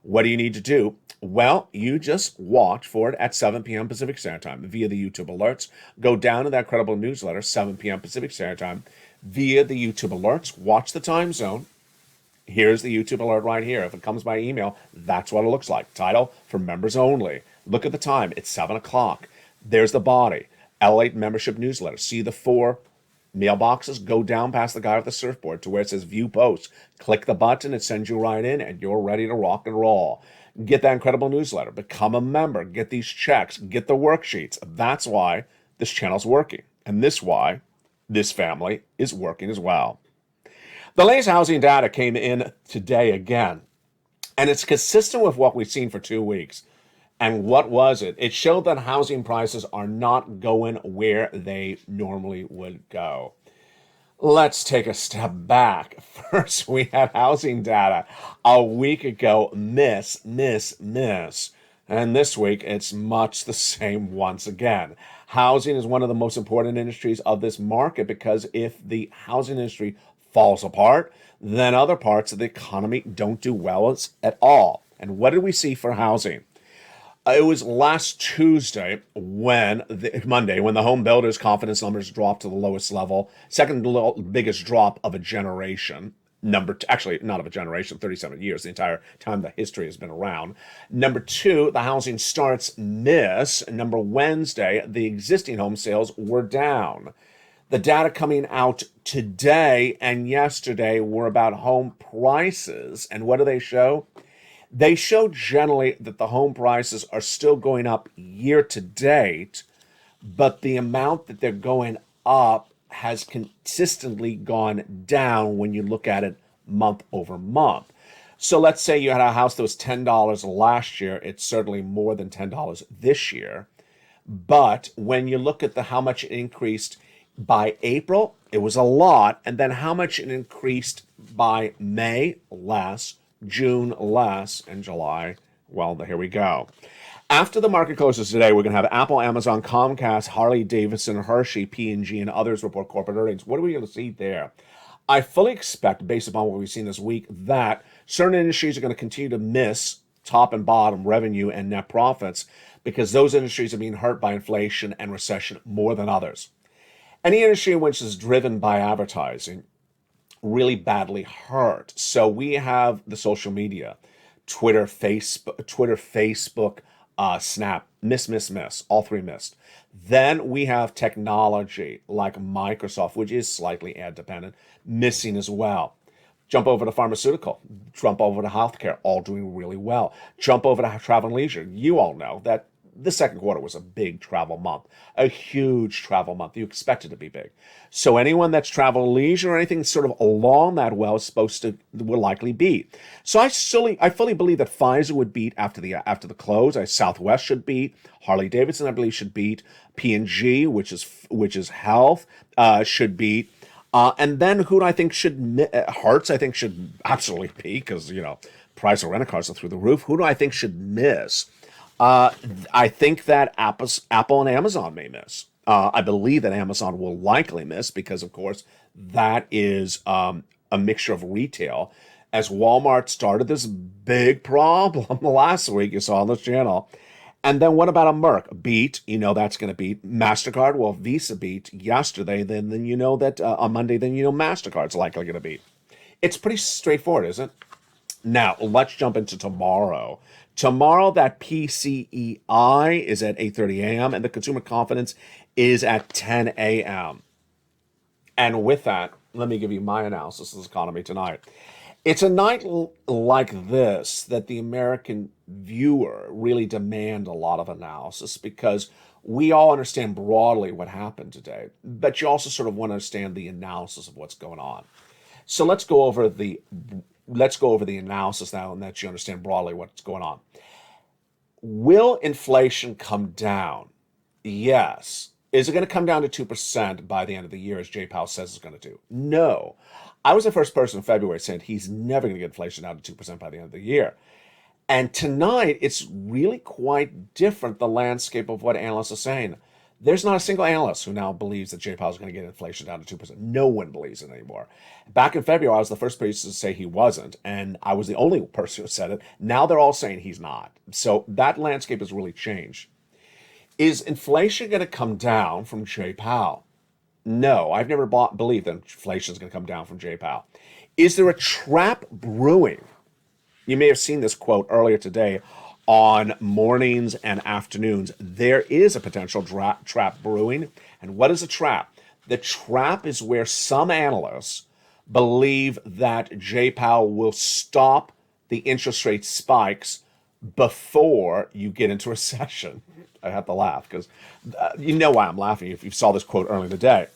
What do you need to do? Well, you just watch for it at 7 p.m. Pacific Standard Time via the YouTube alerts. Go down to that credible newsletter, 7 p.m. Pacific Standard Time, via the YouTube alerts. Watch the time zone. Here's the YouTube alert right here. If it comes by email, that's what it looks like. Title, for members only. Look at the time. It's 7 o'clock. There's the body. LALATE membership newsletter. See the 4 mailboxes? Go down past the guy with the surfboard to where it says View Posts. Click the button. It sends you right in, and you're ready to rock and roll. Get that incredible newsletter. Become a member. Get these checks. Get the worksheets. That's why this channel's working. And this why this family is working as well. The latest housing data came in today again, and it's consistent with what we've seen for 2 weeks. And what was it? It showed that housing prices are not going where they normally would go. Let's take a step back. First, we had housing data a week ago, miss. And this week, it's much the same once again. Housing is one of the most important industries of this market, because if the housing industry falls apart, then other parts of the economy don't do well at all. And what did we see for housing? It was last Monday, when the home builders' confidence numbers dropped to the lowest level, second biggest drop of a generation. Actually, not of a generation, 37 years, the entire time the history has been around. Number 2, the housing starts miss. Number Wednesday, the existing home sales were down. The data coming out today and yesterday were about home prices. And what do they show? They show generally that the home prices are still going up year to date, but the amount that they're going up has consistently gone down when you look at it month over month. So let's say you had a house that was $10 last year. It's certainly more than $10 this year. But when you look at how much it increased by April, it was a lot. And then how much it increased by May, less, June, less, and July, well, here we go. After the market closes today, we're going to have Apple, Amazon, Comcast, Harley-Davidson, Hershey, P&G, and others report corporate earnings. What are we going to see there? I fully expect, based upon what we've seen this week, that certain industries are going to continue to miss top and bottom revenue and net profits, because those industries are being hurt by inflation and recession more than others. Any industry which is driven by advertising really badly hurt. So we have the social media, Twitter, Facebook, Snap, miss, all 3 missed. Then we have technology like Microsoft, which is slightly ad dependent, missing as well. Jump over to pharmaceutical, jump over to healthcare, all doing really well. Jump over to travel and leisure. You all know that the second quarter was a big travel month, a huge travel month. You expect it to be big. So anyone that's travel and leisure or anything sort of along that well will likely beat. So I fully believe that Pfizer would beat after the close. Southwest should beat. Harley-Davidson, I believe, should beat. P&G, which is health, should beat. And then who do I think Hertz, I think, should absolutely beat, because, price of rent-a-cars are through the roof. Who do I think should miss? I think that Apple and Amazon may miss. I believe that Amazon will likely miss, because, of course, that is a mixture of retail. As Walmart started this big problem last week, you saw on this channel. And then what about a Merck? Beat, that's going to beat. MasterCard, well, Visa beat yesterday. Then that on Monday, MasterCard's likely going to beat. It's pretty straightforward, isn't it? Now, let's jump into tomorrow. Tomorrow, that PCEI is at 8:30 a.m. and the consumer confidence is at 10 a.m. And with that, let me give you my analysis of this economy tonight. It's a night like this that the American viewer really demand a lot of analysis because we all understand broadly what happened today, but you also sort of want to understand the analysis of what's going on. So let's go over the analysis now and that you understand broadly what's going on. Will inflation come down? Yes. Is it going to come down to 2% by the end of the year, as Jay Powell says it's going to do? No. I was the first person in February saying he's never going to get inflation down to 2% by the end of the year. And tonight, it's really quite different, the landscape of what analysts are saying. There's not a single analyst who now believes that Jay Powell is going to get inflation down to 2%. No one believes it anymore. Back in February, I was the first person to say he wasn't, and I was the only person who said it. Now they're all saying he's not. So that landscape has really changed. Is inflation going to come down from Jay Powell? No, I've never believed that inflation is going to come down from Jay Powell. Is there a trap brewing? You may have seen this quote earlier today on mornings and afternoons. There is a potential trap brewing. And what is a trap? The trap is where some analysts believe that Jay Powell will stop the interest rate spikes before you get into recession. I have to laugh because you know why I'm laughing if you saw this quote earlier today.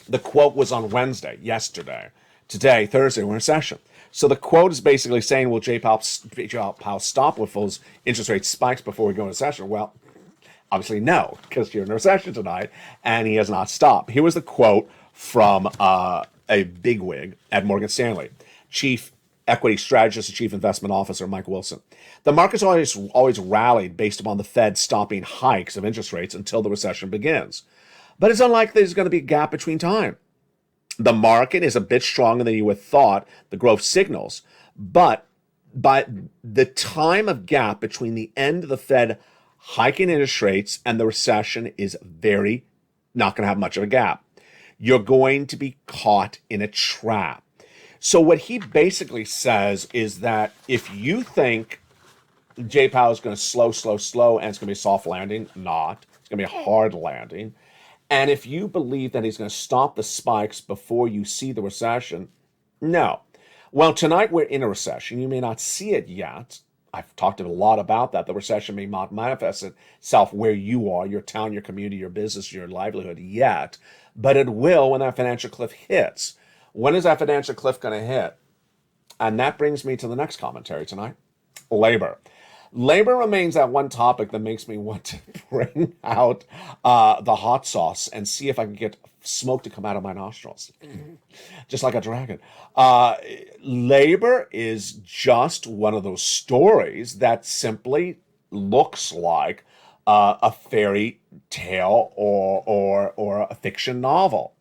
The quote was on Wednesday, yesterday. Today, Thursday, we're in recession. So the quote is basically saying, will Jay Powell stop with those interest rate spikes before we go into recession? Well, obviously no, because you're in a recession tonight, and he has not stopped. Here was the quote from a bigwig at Morgan Stanley, Chief Equity Strategist and Chief Investment Officer Mike Wilson. The market's always rallied based upon the Fed stopping hikes of interest rates until the recession begins. But it's unlikely there's going to be a gap between time. The market is a bit stronger than you would have thought, the growth signals. But by the time of gap between the end of the Fed hiking interest rates and the recession is not going to have much of a gap. You're going to be caught in a trap. So what he basically says is that if you think Jay Powell is going to slow, and it's going to be a soft landing, not. It's going to be a hard landing. And if you believe that he's going to stop the spikes before you see the recession, no. Well, tonight we're in a recession. You may not see it yet. I've talked a lot about that. The recession may not manifest itself where you are, your town, your community, your business, your livelihood yet, but it will when that financial cliff hits. When is that financial cliff going to hit? And that brings me to the next commentary tonight, labor. Labor remains that one topic that makes me want to bring out the hot sauce and see if I can get smoke to come out of my nostrils, just like a dragon. Labor is just one of those stories that simply looks like a fairy tale or a fiction novel.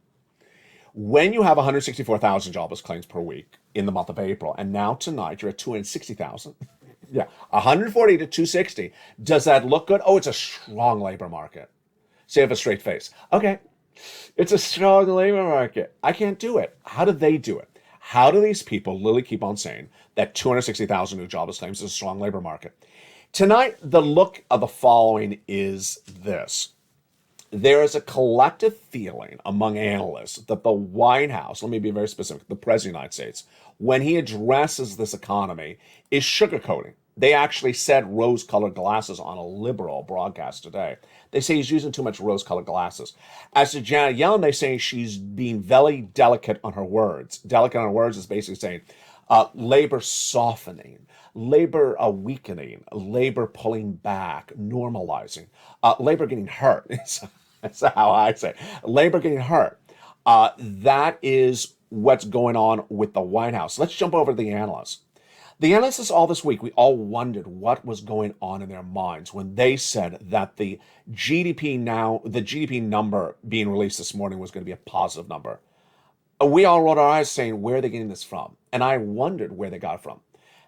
When you have 164,000 jobless claims per week in the month of April, and now tonight you're at 260,000. Yeah, 140 to 260. Does that look good? Oh, it's a strong labor market. Say it with a straight face. Okay, it's a strong labor market. I can't do it. How do they do it? How do these people literally keep on saying that 260,000 new jobless claims is a strong labor market? Tonight, the look of the following is this. There is a collective feeling among analysts that the White House, let me be very specific, the President of the United States, when he addresses this economy, is sugarcoating. They actually said rose-colored glasses on a liberal broadcast today. They say he's using too much rose-colored glasses. As to Janet Yellen, they say she's being very delicate on her words. Delicate on her words is basically saying labor softening, labor weakening, labor pulling back, normalizing, labor getting hurt. That's how I say it. Labor getting hurt. That is what's going on with the White House. Let's jump over to the analysts. The analysts all this week, we all wondered what was going on in their minds when they said that the GDP number being released this morning was going to be a positive number. We all rolled our eyes saying, where are they getting this from? And I wondered where they got it from.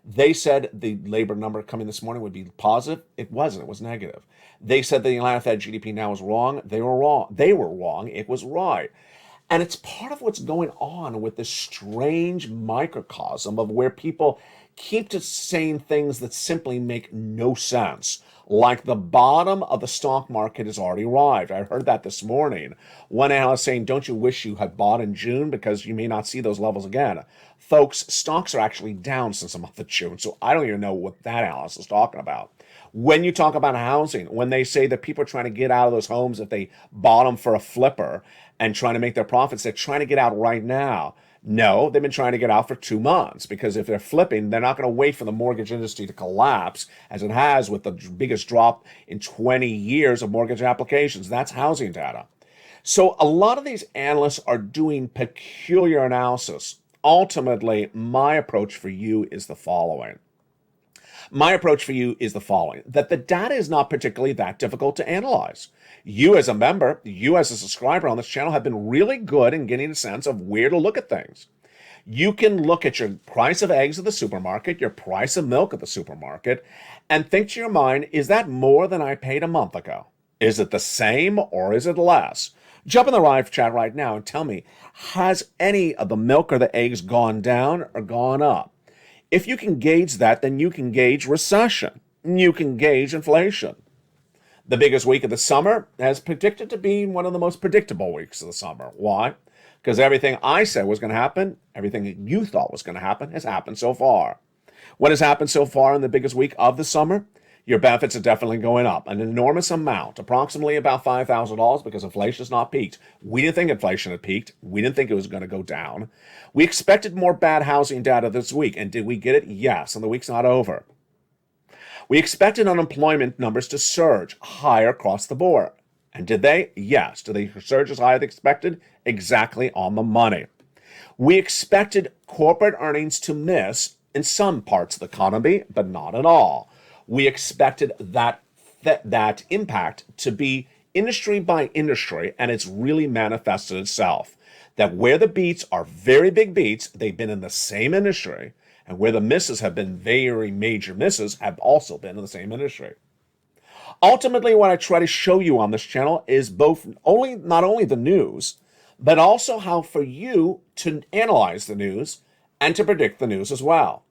They said the labor number coming this morning would be positive. It wasn't. It was negative. They said the Atlanta Fed GDP now was wrong. They were wrong. It was right. And it's part of what's going on with this strange microcosm of where people keep just saying things that simply make no sense. Like the bottom of the stock market has already arrived. I heard that this morning. One analyst saying, don't you wish you had bought in June because you may not see those levels again? Folks, stocks are actually down since the month of June, so I don't even know what that analyst is talking about. When you talk about housing, when they say that people are trying to get out of those homes if they bought them for a flipper and trying to make their profits, they're trying to get out right now. No, they've been trying to get out for 2 months, because if they're flipping, they're not going to wait for the mortgage industry to collapse, as it has with the biggest drop in 20 years of mortgage applications. That's housing data. So a lot of these analysts are doing peculiar analysis. Ultimately, my approach for you is the following. That the data is not particularly that difficult to analyze. You as a member, you as a subscriber on this channel have been really good in getting a sense of where to look at things. You can look at your price of eggs at the supermarket, your price of milk at the supermarket, and think to your mind, is that more than I paid a month ago? Is it the same or is it less? Jump in the live chat right now and tell me, has any of the milk or the eggs gone down or gone up? If you can gauge that, then you can gauge recession. You can gauge inflation. The biggest week of the summer has predicted to be one of the most predictable weeks of the summer. Why? Because everything I said was going to happen, everything that you thought was going to happen, has happened so far. What has happened so far in the biggest week of the summer? Your benefits are definitely going up, an enormous amount, approximately about $5,000, because inflation has not peaked. We didn't think inflation had peaked. We didn't think it was going to go down. We expected more bad housing data this week, and did we get it? Yes, and the week's not over. We expected unemployment numbers to surge higher across the board. And did they? Yes. Did they surge as high as expected? Exactly on the money. We expected corporate earnings to miss in some parts of the economy, but not at all. We expected that impact to be industry by industry, and it's really manifested itself. That where the beats are very big beats, they've been in the same industry, and where the misses have been very major misses have also been in the same industry. Ultimately, what I try to show you on this channel is not only the news, but also how for you to analyze the news and to predict the news as well.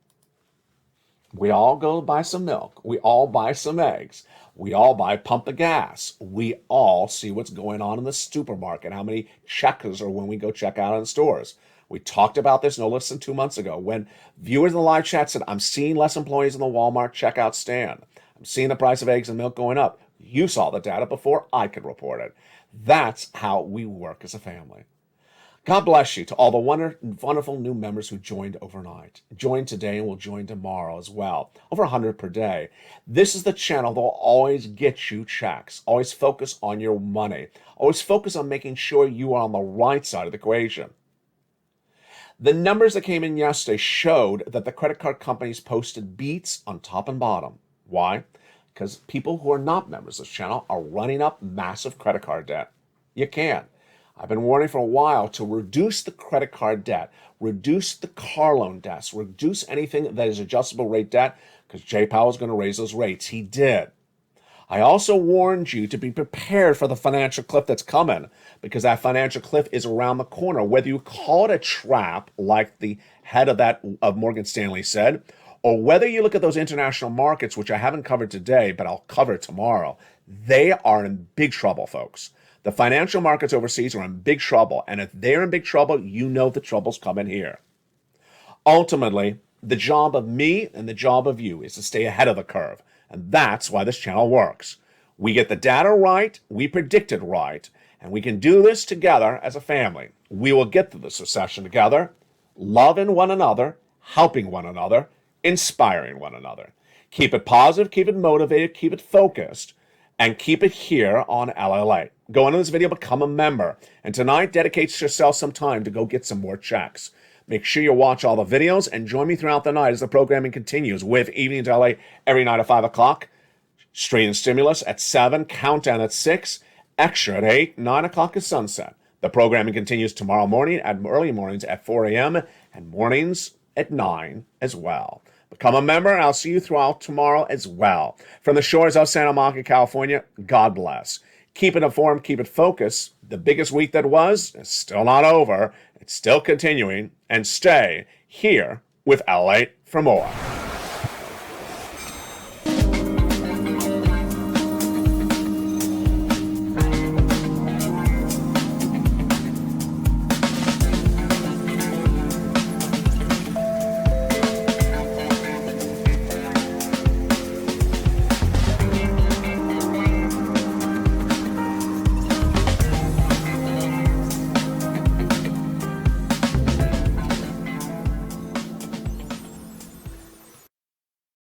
We all go buy some milk. We all buy some eggs. We all buy a pump of gas. We all see what's going on in the supermarket, how many checkers are when we go check out in stores. We talked about this no less than 2 months ago when viewers in the live chat said, I'm seeing less employees in the Walmart checkout stand. I'm seeing the price of eggs and milk going up. You saw the data before I could report it. That's how we work as a family. God bless you to all the wonderful new members who joined overnight. Join today and will join tomorrow as well. Over 100 per day. This is the channel that will always get you checks. Always focus on your money. Always focus on making sure you are on the right side of the equation. The numbers that came in yesterday showed that the credit card companies posted beats on top and bottom. Why? Because people who are not members of this channel are running up massive credit card debt. You can. I've been warning for a while to reduce the credit card debt, reduce the car loan debts, reduce anything that is adjustable rate debt, because Jay Powell is going to raise those rates. He did. I also warned you to be prepared for the financial cliff that's coming, because that financial cliff is around the corner. Whether you call it a trap, like the head of Morgan Stanley said, or whether you look at those international markets, which I haven't covered today, but I'll cover tomorrow, they are in big trouble, folks. The financial markets overseas are in big trouble, and if they're in big trouble, you know the trouble's coming here. Ultimately, the job of me and the job of you is to stay ahead of the curve, and that's why this channel works. We get the data right, we predict it right, and we can do this together as a family. We will get through this recession together, loving one another, helping one another, inspiring one another. Keep it positive, keep it motivated, keep it focused, and keep it here on LALATE. Go into this video, become a member, and tonight dedicate yourself some time to go get some more checks. Make sure you watch all the videos and join me throughout the night as the programming continues with Evening to LA every night at 5 o'clock, Strain and Stimulus at 7, Countdown at 6, Extra at 8, 9 o'clock is sunset. The programming continues tomorrow morning at early mornings at 4 a.m. and mornings at 9 as well. Become a member, and I'll see you throughout tomorrow as well. From the shores of Santa Monica, California, God bless. Keep it informed, keep it focused. The biggest week that was is still not over. It's still continuing. And stay here with LALATE for more.